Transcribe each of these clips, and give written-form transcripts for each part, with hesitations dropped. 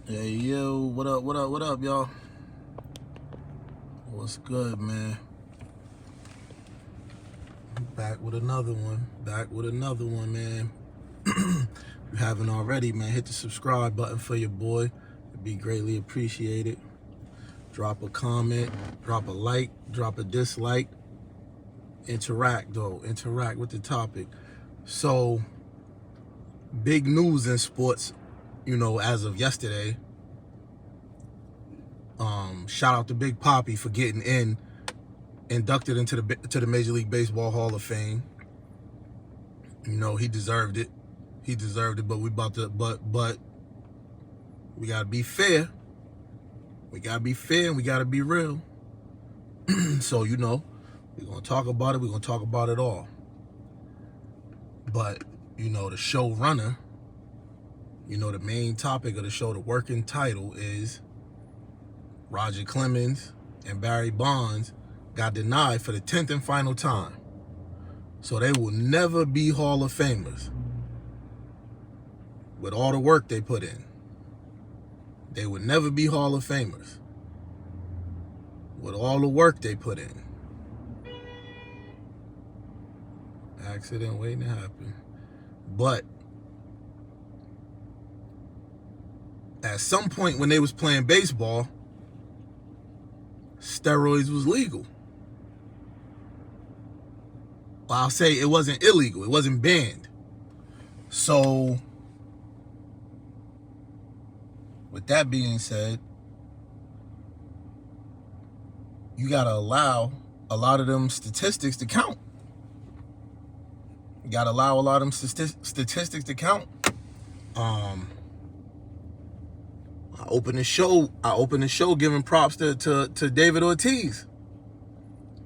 Hey, yo, what up, y'all? What's good, man? Back with another one, man. If you haven't already, man, hit the subscribe button for your boy. It'd be greatly appreciated. Drop a comment, drop a like, drop a dislike. Interact with the topic. So, big news in sports, as of yesterday. Shout out to Big Poppy for getting inducted into the Major League Baseball Hall of Fame. He deserved it. But we gotta be fair. We gotta be fair and we gotta be real. So we're gonna talk about it. We're gonna talk about it all. But the showrunner, the main topic of the show, the working title is Roger Clemons and Barry Bonds got denied for the 10th and final time. So they will never be Hall of Famers. With all the work they put in, they would never be Hall of Famers. With all the work they put in. Accident waiting to happen. But at some point when they was playing baseball, steroids was legal. Well, I'll say it wasn't illegal. It wasn't banned. So, with that being said, you got to allow a lot of them statistics to count. You got to allow a lot of them statistics to count. I opened the show giving props to David Ortiz.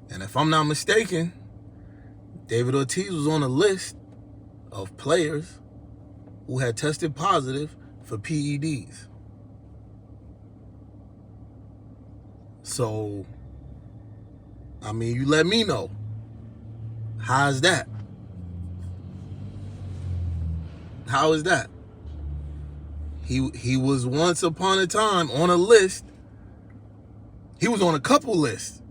And if I'm not mistaken, David Ortiz was on a list of players who had tested positive for PEDs. So, you let me know. How's that? How is that? He was once upon a time on a list. He was on a couple lists.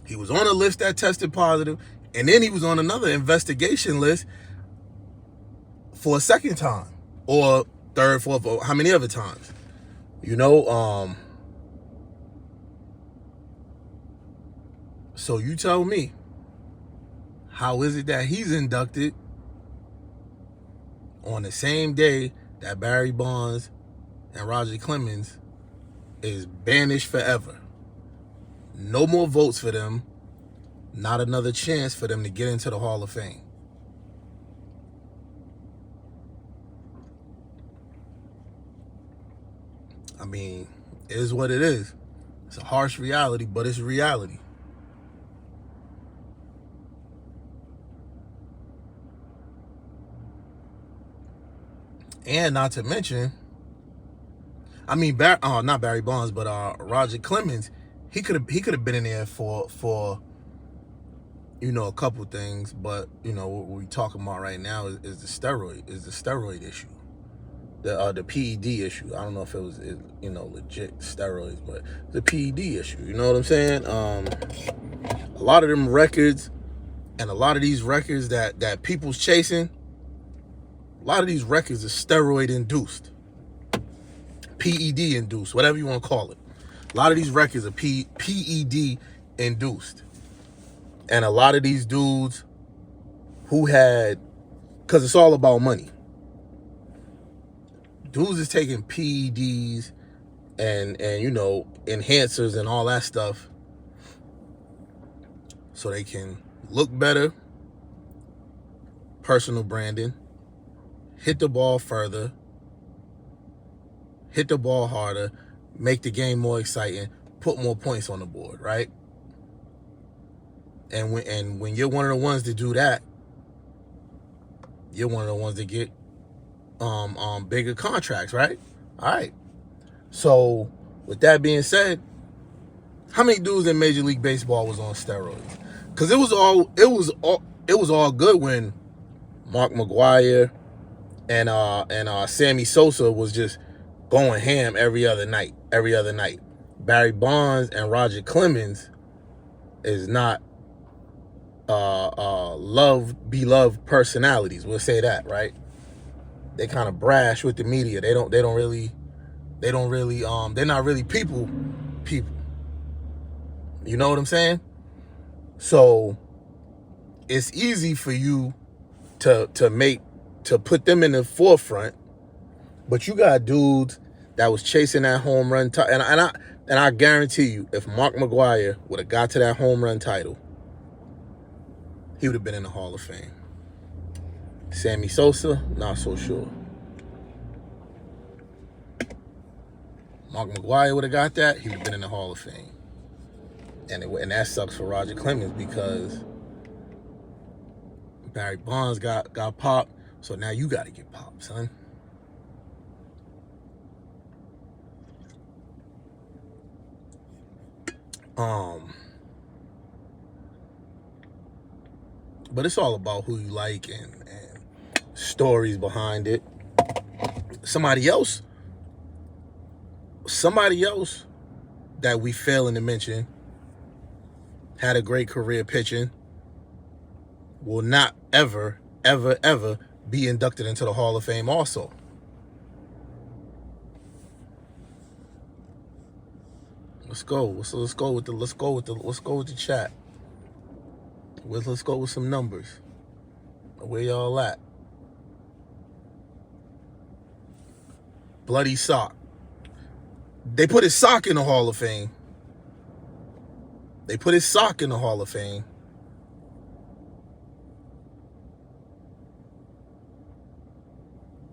He was on a list that tested positive, and then he was on another investigation list for a second time, or third, fourth, or how many other times? So you tell me, how is it that he's inducted on the same day that Barry Bonds and Roger Clemens is banished forever? No more votes for them. Not another chance for them to get into the Hall of Fame. It is what it is. It's a harsh reality, but it's reality. And not to mention, not Barry Bonds, but Roger Clemens, he could have been in there for a couple things, but what we're talking about right now is the steroid issue, the PED issue. I don't know if it was legit steroids, but the PED issue. You know what I'm saying? A lot of them records, and a lot of these records that people's chasing, a lot of these records are steroid induced, PED induced, whatever you want to call it. A lot of these records are PED induced. And a lot of these dudes who had, because it's all about money. Dudes is taking PEDs and enhancers and all that stuff so they can look better, personal branding, hit the ball further, hit the ball harder, make the game more exciting, put more points on the board, right? And when you're one of the ones to do that, you're one of the ones that get bigger contracts, right? All right. So with that being said, how many dudes in Major League Baseball was on steroids? Because it was all good when Mark McGwire and Sammy Sosa was just going ham every other night. Barry Bonds and Roger Clemens is not beloved personalities. We'll say that, right? They kind of brash with the media. They're not really people. You know what I'm saying? So it's easy for you to put them in the forefront, but you got dudes that was chasing that home run and I guarantee you, if Mark McGwire would have got to that home run title, he would have been in the Hall of Fame. Sammy Sosa, not so sure. Mark McGwire would have got that, he would have been in the Hall of Fame. And that sucks for Roger Clemens because Barry Bonds got popped, so now you got to get popped, son. But it's all about who you like and stories behind it. Somebody else that we failing to mention had a great career pitching will not ever be inducted into the Hall of Fame also. Let's go with the chat. Let's go with some numbers. Where y'all at? Bloody Sock. They put his sock in the Hall of Fame.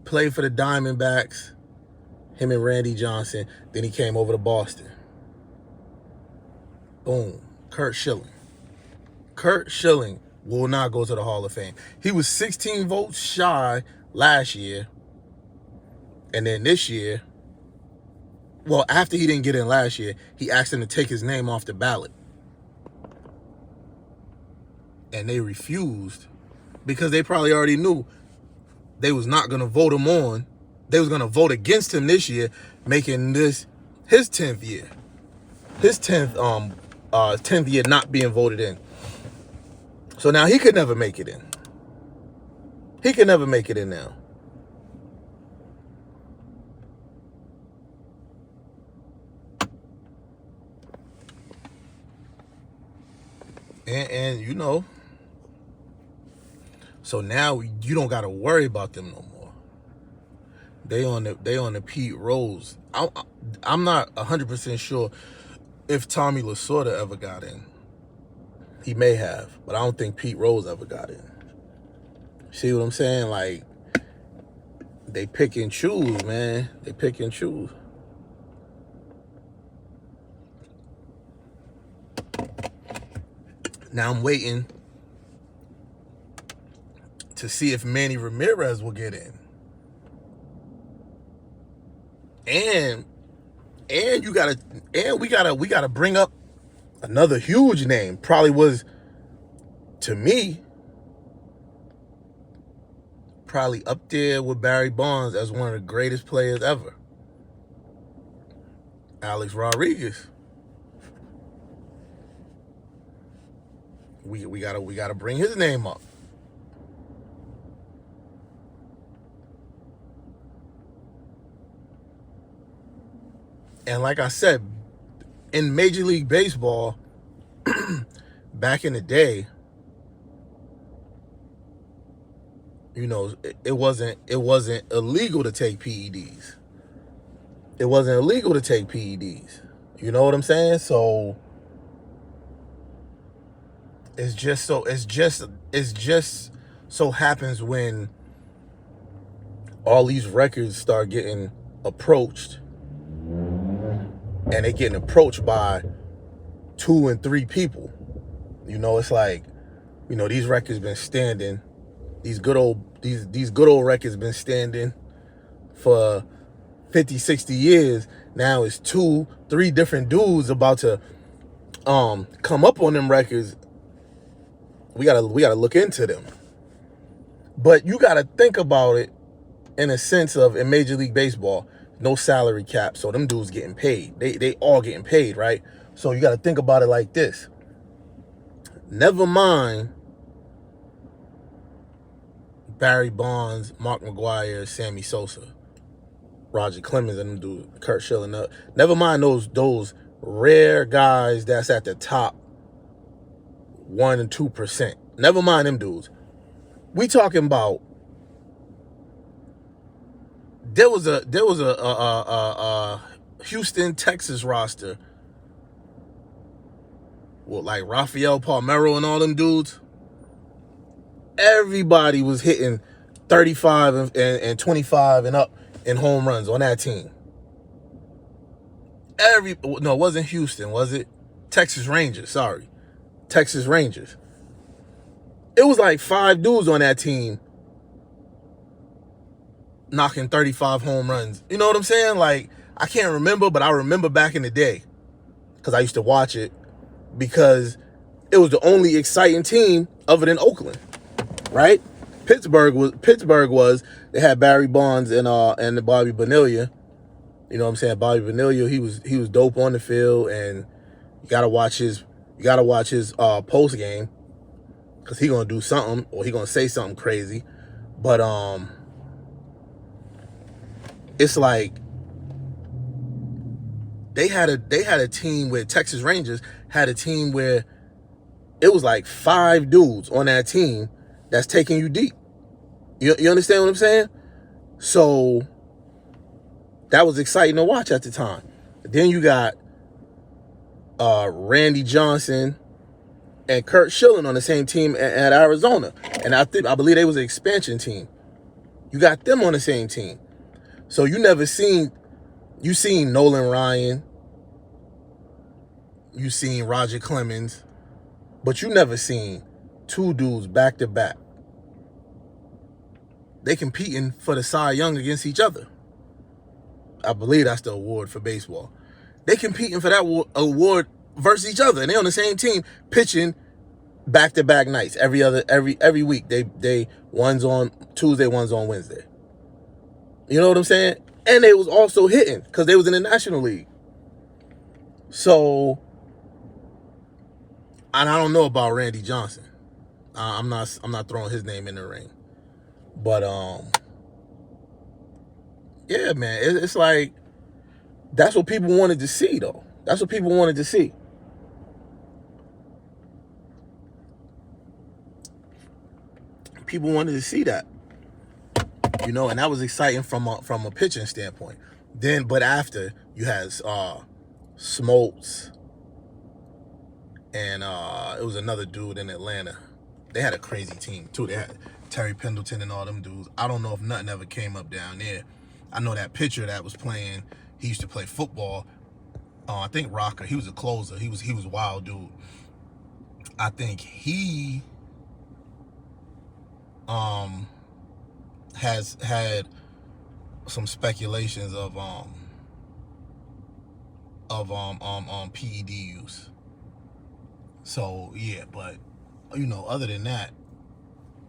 Played for the Diamondbacks, him and Randy Johnson. Then he came over to Boston. Boom. Kurt Schilling will not go to the Hall of Fame. He was 16 votes shy last year. And then this year, well, after he didn't get in last year, he asked him to take his name off the ballot. And they refused because they probably already knew they was not going to vote him on. They was going to vote against him this year, making this his 10th year. His 10th year not being voted in. So now he could never make it in. Now. And you know, so now you don't got to worry about them no more. They on the Pete Rose. I'm not 100% sure if Tommy Lasorda ever got in. He may have, but I don't think Pete Rose ever got in. See what I'm saying? Like, they pick and choose, man. They pick and choose. Now I'm waiting to see if Manny Ramirez will get in. And we gotta bring up another huge name. Probably was, to me, probably up there with Barry Bonds as one of the greatest players ever. Alex Rodriguez. We gotta bring his name up. And like I said, in Major League Baseball, back in the day, you know, it wasn't illegal to take PEDs. You know what I'm saying? So it's just so happens when all these records start getting approached, and they getting approached by 2 and 3 people. You know, it's like, you know, these records been standing. These good old records been standing for 50, 60 years. Now it's 2, 3 different dudes about to come up on them records. We gotta look into them. But you gotta think about it in a sense of, in Major League Baseball, no salary cap, so them dudes getting paid. They all getting paid, right? So you got to think about it like this. Never mind Barry Bonds, Mark McGwire, Sammy Sosa, Roger Clemens, and them dudes, Kurt Schilling. Never mind those rare guys that's at the top 1% and 2%. Never mind them dudes. We talking about there was a Houston, Texas roster with like Rafael Palmeiro and all them dudes. Everybody was hitting 35 and 25 and up in home runs on that team. No, it wasn't Houston, was it? Texas Rangers, sorry. Texas Rangers. It was like 5 dudes on that team knocking 35 home runs. You know what I'm saying? Like, I can't remember, but I remember back in the day because I used to watch it because it was the only exciting team other than Oakland, right? Pittsburgh was they had Barry Bonds and Bobby Bonilla. You know what I'm saying? Bobby Bonilla, he was dope on the field, and you gotta watch his post game because he gonna do something or he gonna say something crazy. But it's like they had a team where Texas Rangers had a team where it was like 5 dudes on that team that's taking you deep. You understand what I'm saying? So that was exciting to watch at the time. Then you got Randy Johnson and Kurt Schilling on the same team at Arizona, and I believe they was an expansion team. You got them on the same team. So you seen Nolan Ryan, you seen Roger Clemens, but you never seen 2 dudes back to back. They competing for the Cy Young against each other. I believe that's the award for baseball. They competing for that award versus each other, and they on the same team pitching back-to-back nights every week. They one's on Tuesday, one's on Wednesday. You know what I'm saying? And they was also hitting because they was in the National League. So, and I don't know about Randy Johnson. I'm not throwing his name in the ring. But yeah, man, it's like that's what people wanted to see, though. That's what people wanted to see. People wanted to see that, you know, and that was exciting from a pitching standpoint. Then, but after you had Smoltz, and it was another dude in Atlanta. They had a crazy team too. They had Terry Pendleton and all them dudes. I don't know if nothing ever came up down there. I know that pitcher that was playing, he used to play football. I think Rocker, he was a closer. He was a wild dude. I think he has had some speculations of PED use. So yeah, but you know, other than that,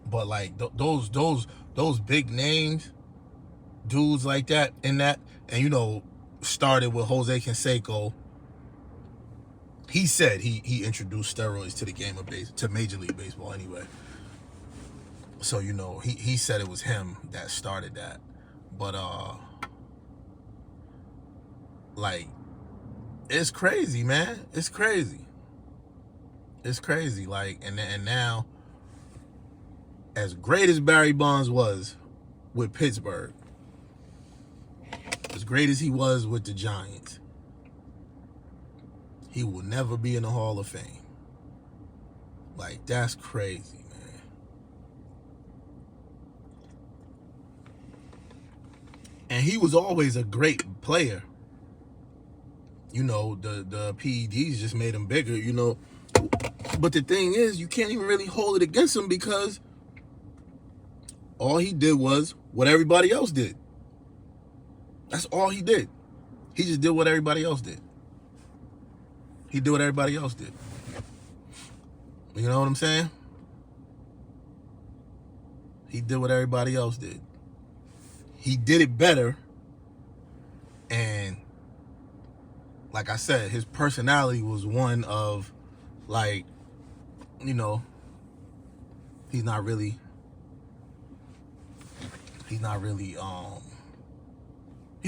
but like those big names, dudes like that in that, and you know, started with Jose Canseco. He said he introduced steroids to the game of to Major League Baseball anyway. So you know, he said it was him that started that. But like, it's crazy, man. It's crazy. It's crazy. Like, and now, as great as Barry Bonds was with Pittsburgh, as great as he was with the Giants, he will never be in the Hall of Fame. Like, that's crazy, man. And he was always a great player. You know, the PEDs just made him bigger, you know. But the thing is, you can't even really hold it against him because all he did was what everybody else did. That's all he did. He just did what everybody else did. He did what everybody else did. You know what I'm saying? He did what everybody else did. He did it better, And like I said, his personality was one of, like, you know, he's not really he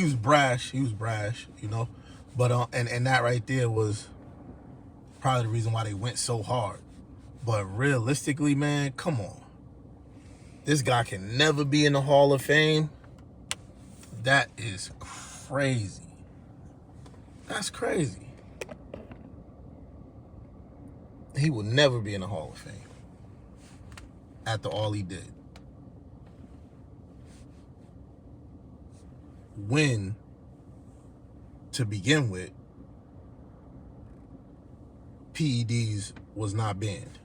was brash, you know. But and that right there was probably the reason why they went so hard. But realistically, man, come on. This guy can never be in the Hall of Fame. That is crazy. That's crazy. He will never be in the Hall of Fame after all he did. When, to begin with, PEDs was not banned.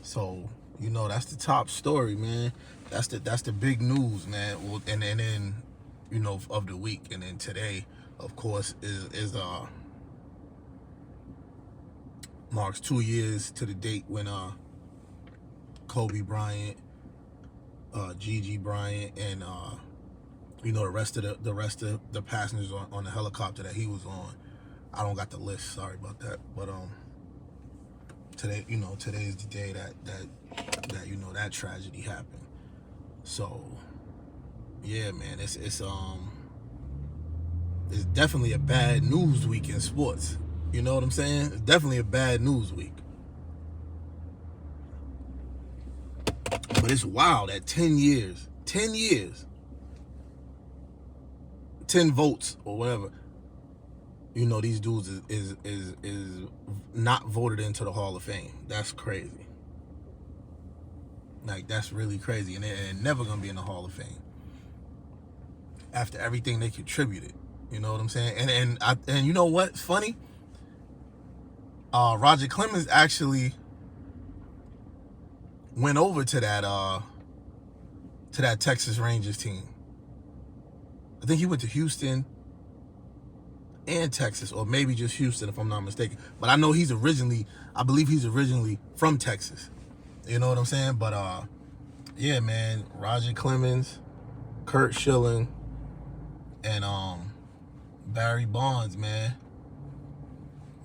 So, you know, that's the top story, man. That's the big news, man. Well, and then, you know, of the week. And then today, of course, is marks 2 years to the date when Kobe Bryant, Gigi Bryant, and you know, the rest of the passengers on the helicopter that he was on. I don't got the list, sorry about that. But today, you know, today is the day that you know, that tragedy happened. So yeah, man, it's definitely a bad news week in sports. You know what I'm saying? It's definitely a bad news week. But it's wild that 10 years, 10 votes or whatever, you know, these dudes is not voted into the Hall of Fame. That's crazy. Like, that's really crazy. And they're never gonna be in the Hall of Fame after everything they contributed. You know what I'm saying? And you know what's funny? Roger Clemons actually went over to that Texas Rangers team. I think he went to Houston and Texas, or maybe just Houston, if I'm not mistaken. But I know I believe he's originally from Texas. You know what I'm saying? But yeah, man, Roger Clemens, Curt Schilling, and Barry Bonds, man.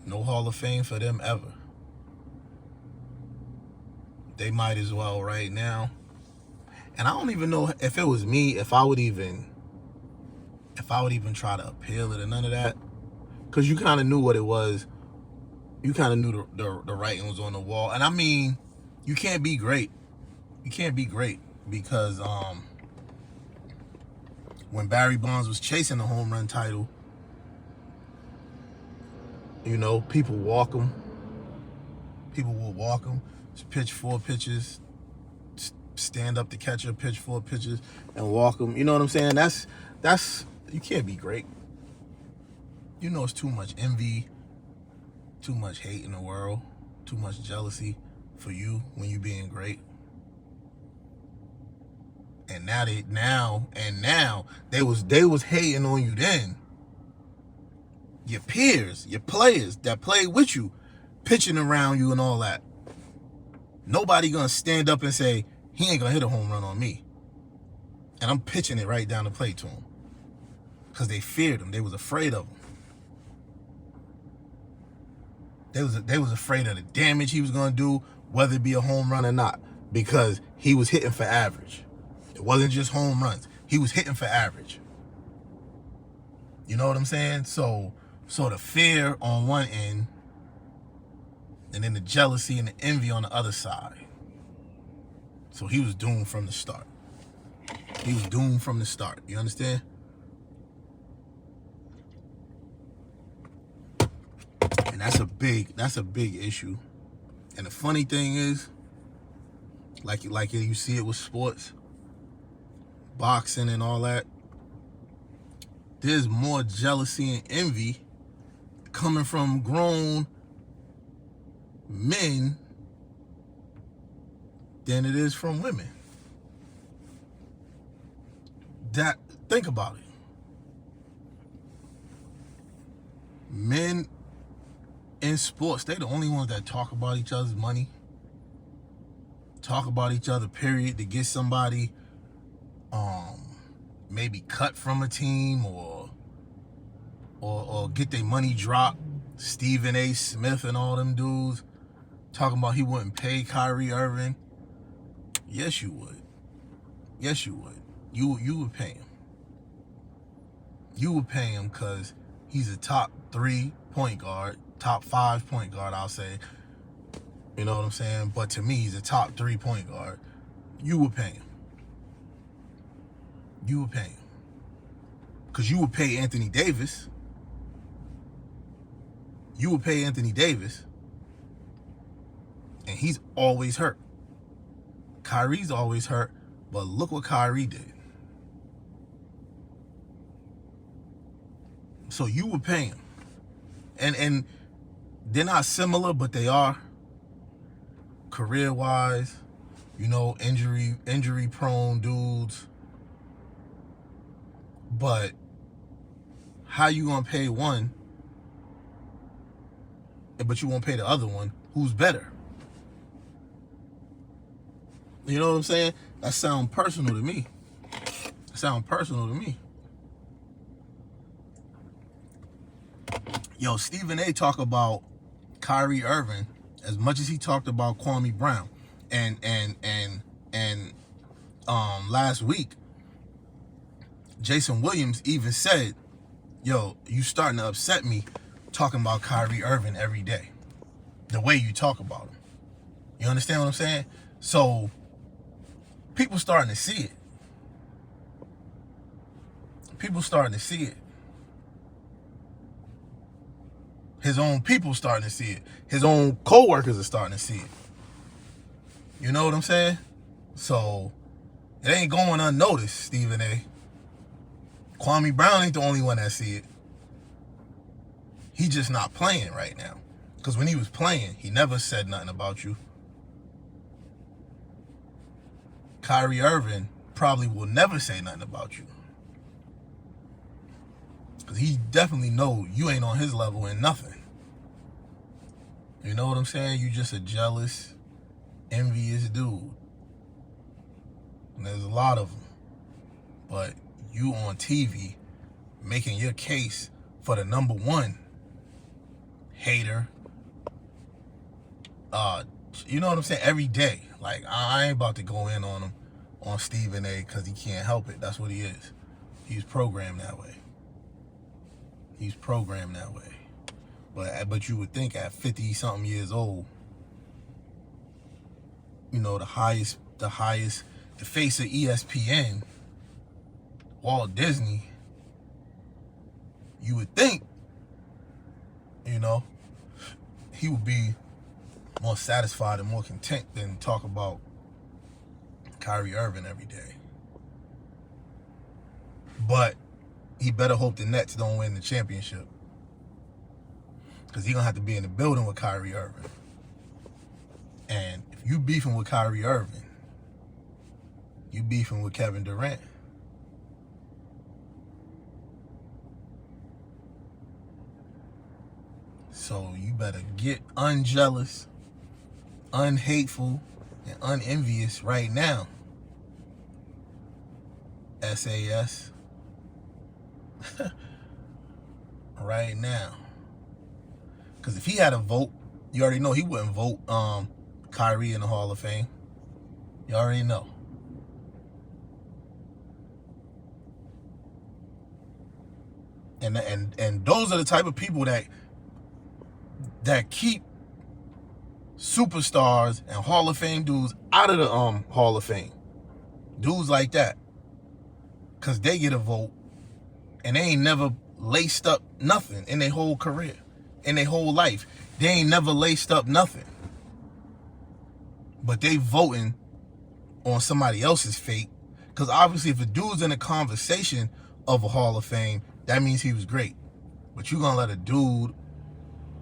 No Hall of Fame for them ever. They might as well right now. And I don't even know if it was me, if I would even try to appeal it or none of that. Because you kind of knew what it was. You kind of knew the writing was on the wall. And I mean, you can't be great. You can't be great because when Barry Bonds was chasing the home run title, you know, people will walk him, pitch 4 pitches, stand up to catcher, pitch 4 pitches, and walk him. You know what I'm saying? That's you can't be great. You know, it's too much envy, too much hate in the world, too much jealousy for you when you being great. And now they was hating on you then. Your peers, your players that played with you, pitching around you and all that. Nobody gonna stand up and say, he ain't gonna hit a home run on me. And I'm pitching it right down the plate to him. Because they feared him. They was afraid of him. They was afraid of the damage he was gonna do, whether it be a home run or not. Because he was hitting for average. It wasn't just home runs. He was hitting for average. You know what I'm saying? So the fear on one end, and then the jealousy and the envy on the other side. So he was doomed from the start. You understand? And that's a big issue. And the funny thing is, like you see it with sports, boxing and all that, there's more jealousy and envy coming from grown men than it is from women. Think about it. Men in sports, they the only ones that talk about each other's money, talk about each other, period, to get somebody maybe cut from a team or get their money dropped. Stephen A. Smith and all them dudes talking about he wouldn't pay Kyrie Irving. Yes, you would. Yes, you would. You would pay him. You would pay him because he's a top 3 point guard, top 5 point guard, I'll say. You know what I'm saying? But to me, he's a top 3 point guard. You would pay him. You would pay him. Because you would pay Anthony Davis. You would pay Anthony Davis. And he's always hurt. Kyrie's always hurt. But look what Kyrie did. So you would pay him. And they're not similar, but they are. Career-wise, you know, injury-prone dudes. But how you gonna pay one, but you won't pay the other one? Who's better? You know what I'm saying? That sounds personal to me. Yo, Stephen A. talk about Kyrie Irving as much as he talked about Kwame Brown. And last week, Jason Williams even said, yo, you starting to upset me talking about Kyrie Irving every day. The way you talk about him. You understand what I'm saying? So, people starting to see it. People starting to see it. His own people starting to see it. His own co-workers are starting to see it. You know what I'm saying? So, it ain't going unnoticed, Stephen A. Kwame Brown ain't the only one that see it. He just not playing right now. Because when he was playing, he never said nothing about you. Kyrie Irving probably will never say nothing about you. Because he definitely know you ain't on his level in nothing. You know what I'm saying? You just a jealous, envious dude. And there's a lot of them. But you on TV making your case for the number one hater. You know what I'm saying? Every day. Like, I ain't about to go in on him, on Stephen A, because he can't help it. That's what he is. He's programmed that way. He's programmed that way. But you would think at 50-something years old, you know, the face of ESPN, Walt Disney, you would think, you know, he would be more satisfied and more content than talk about Kyrie Irving every day. But he better hope the Nets don't win the championship. Because he's going to have to be in the building with Kyrie Irving. And if you beefing with Kyrie Irving, you beefing with Kevin Durant. So you better get unjealous, unhateful, and unenvious right now. SAS. Right now. Because if he had a vote, you already know he wouldn't vote Kyrie in the Hall of Fame. You already know. And those are the type of people that keep superstars and Hall of Fame dudes out of the Hall of Fame. Dudes like that. Because they get a vote and they ain't never laced up nothing in their whole career. In their whole life. They ain't never laced up nothing. But they voting on somebody else's fate. Because obviously if a dude's in a conversation of a Hall of Fame, that means he was great. But you gonna let a dude,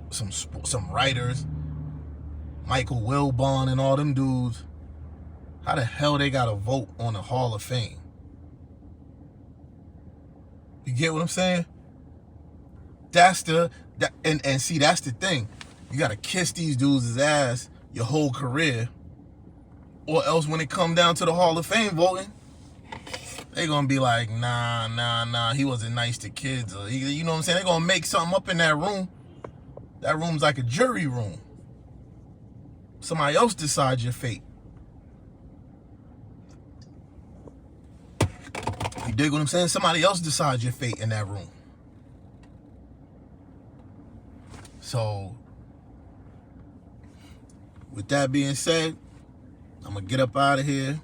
some writers, Michael Wilbon and all them dudes, how the hell they got a vote on the Hall of Fame? You get what I'm saying? And see, that's the thing. You gotta kiss these dudes' ass your whole career, or else when it come down to the Hall of Fame voting, They gonna be like, nah, he wasn't nice to kids, or you know what I'm saying? They gonna make something up in that room. That room's like a jury room. Somebody else decides your fate. You dig what I'm saying? Somebody else decides your fate in that room. So, with that being said, I'm gonna get up out of here.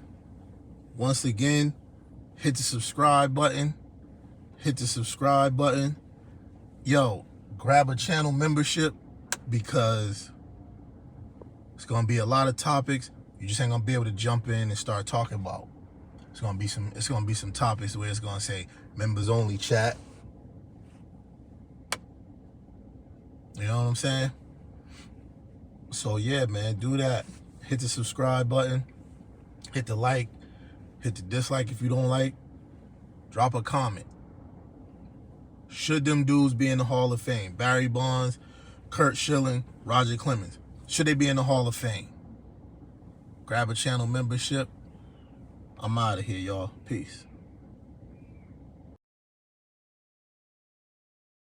Once again, hit the subscribe button. Hit the subscribe button. Yo, grab a channel membership, because it's gonna be a lot of topics you just ain't gonna be able to jump in and start talking about. It's gonna be some topics where it's gonna say members only chat. You know what I'm saying? So yeah, man, do that. Hit the subscribe button. Hit the like. Hit the dislike if you don't like. Drop a comment. Should them dudes be in the Hall of Fame? Barry Bonds, Kurt Schilling, Roger Clemons. Should they be in the Hall of Fame? Grab a channel membership. I'm out of here, y'all. Peace.